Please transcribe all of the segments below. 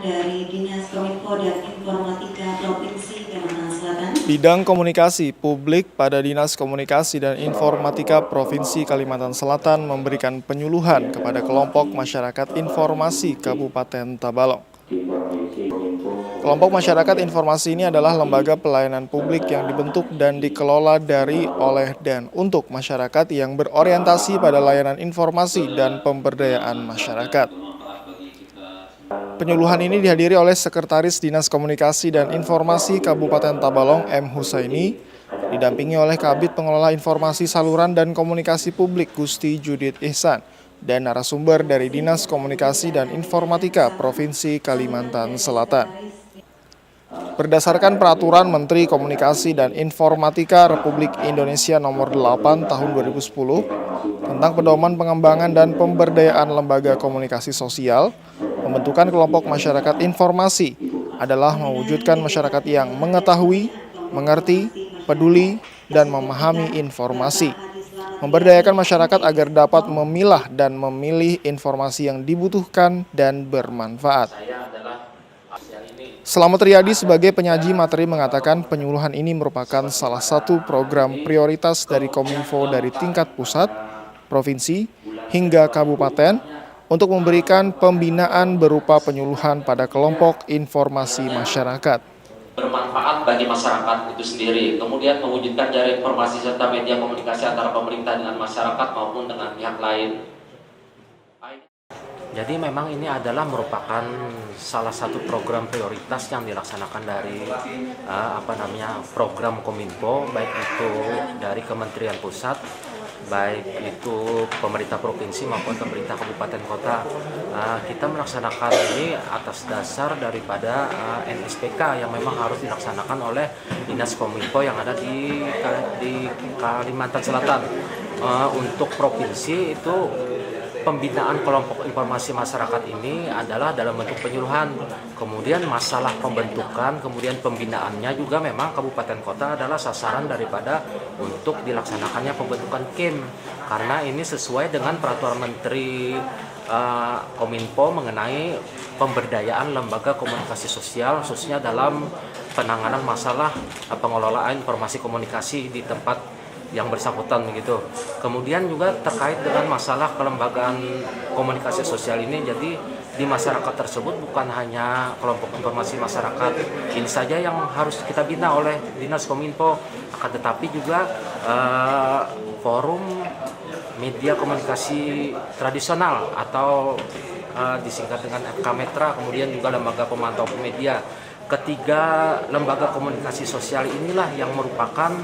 dari Dinas Kominfo dan Informatika Provinsi Kalimantan Selatan. Bidang Komunikasi Publik pada Dinas Komunikasi dan Informatika Provinsi Kalimantan Selatan memberikan penyuluhan kepada kelompok masyarakat informasi Kabupaten Tabalong. Kelompok masyarakat informasi ini adalah lembaga pelayanan publik yang dibentuk dan dikelola dari, oleh, dan untuk masyarakat yang berorientasi pada layanan informasi dan pemberdayaan masyarakat. Penyuluhan ini dihadiri oleh Sekretaris Dinas Komunikasi dan Informasi Kabupaten Tabalong M. Husaini, didampingi oleh Kabid Pengelola Informasi Saluran dan Komunikasi Publik Gusti Judith Ihsan, dan narasumber dari Dinas Komunikasi dan Informatika Provinsi Kalimantan Selatan. Berdasarkan Peraturan Menteri Komunikasi dan Informatika Republik Indonesia Nomor 8 Tahun 2010 tentang pedoman pengembangan dan pemberdayaan lembaga komunikasi sosial, pembentukan kelompok masyarakat informasi adalah mewujudkan masyarakat yang mengetahui, mengerti, peduli, dan memahami informasi. Memberdayakan masyarakat agar dapat memilah dan memilih informasi yang dibutuhkan dan bermanfaat. Selamat Riyadi sebagai penyaji materi mengatakan penyuluhan ini merupakan salah satu program prioritas dari Kominfo dari tingkat pusat, provinsi, hingga kabupaten untuk memberikan pembinaan berupa penyuluhan pada kelompok informasi masyarakat. Bermanfaat bagi masyarakat itu sendiri, kemudian mewujudkan jaring informasi serta media komunikasi antara pemerintah dengan masyarakat maupun dengan pihak lain. Jadi memang ini adalah merupakan salah satu program prioritas yang dilaksanakan dari program Kominfo, baik itu dari Kementerian Pusat, baik itu pemerintah provinsi maupun pemerintah kabupaten kota. Kita melaksanakan ini atas dasar daripada NSPK yang memang harus dilaksanakan oleh Dinas Kominfo yang ada di Kalimantan Selatan. Untuk provinsi itu pembinaan kelompok informasi masyarakat ini adalah dalam bentuk penyuluhan. Kemudian masalah pembentukan, kemudian pembinaannya juga memang kabupaten kota adalah sasaran daripada untuk dilaksanakannya pembentukan KIM. Karena ini sesuai dengan peraturan Menteri Kominfo mengenai pemberdayaan lembaga komunikasi sosial, khususnya dalam penanganan masalah pengelolaan informasi komunikasi di tempat yang bersangkutan begitu. Kemudian juga terkait dengan masalah kelembagaan komunikasi sosial ini, jadi di masyarakat tersebut bukan hanya kelompok informasi masyarakat ini saja yang harus kita bina oleh Dinas Kominfo, akan tetapi juga forum media komunikasi tradisional atau disingkat dengan FK Metra, kemudian juga lembaga pemantau media. Ketiga lembaga komunikasi sosial inilah yang merupakan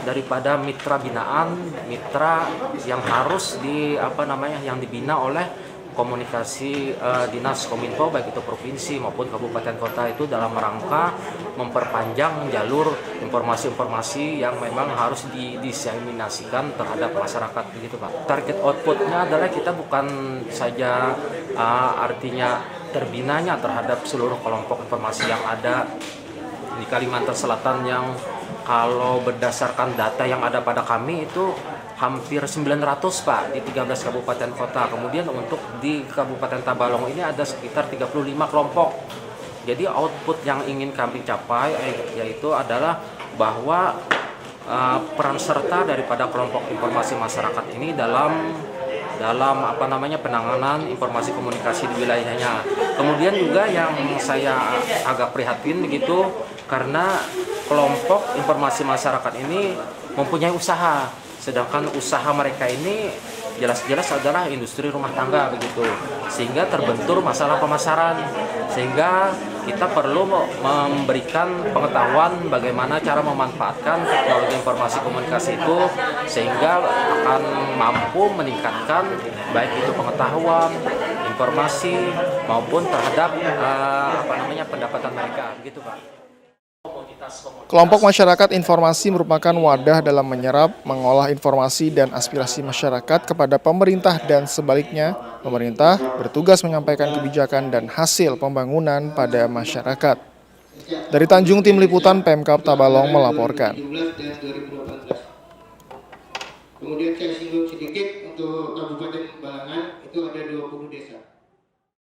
daripada mitra binaan, mitra yang harus yang dibina oleh komunikasi Dinas Kominfo baik itu provinsi maupun kabupaten kota, itu dalam rangka memperpanjang jalur informasi-informasi yang memang harus didiseminasikan terhadap masyarakat begitu Pak. Target outputnya adalah kita bukan saja artinya terbinanya terhadap seluruh kelompok informasi yang ada di Kalimantan Selatan yang kalau berdasarkan data yang ada pada kami itu hampir 900 Pak di 13 kabupaten kota. Kemudian untuk di Kabupaten Tabalong ini ada sekitar 35 kelompok. Jadi output yang ingin kami capai yaitu adalah bahwa peran serta daripada kelompok informasi masyarakat ini dalam penanganan informasi komunikasi di wilayahnya. Kemudian juga yang saya agak prihatin begitu karena kelompok informasi masyarakat ini mempunyai usaha, sedangkan usaha mereka ini jelas-jelas adalah industri rumah tangga begitu, sehingga terbentur masalah pemasaran, sehingga kita perlu memberikan pengetahuan bagaimana cara memanfaatkan teknologi informasi komunikasi itu sehingga akan mampu meningkatkan baik itu pengetahuan, informasi maupun terhadap pendapatan mereka begitu Pak. Kelompok masyarakat informasi merupakan wadah dalam menyerap, mengolah informasi dan aspirasi masyarakat kepada pemerintah dan sebaliknya, pemerintah bertugas menyampaikan kebijakan dan hasil pembangunan pada masyarakat. Dari Tanjung, Tim Liputan Pemkab Tabalong melaporkan. Kemudian saya singgung sedikit untuk Kabupaten Balangan itu ada 20 desa.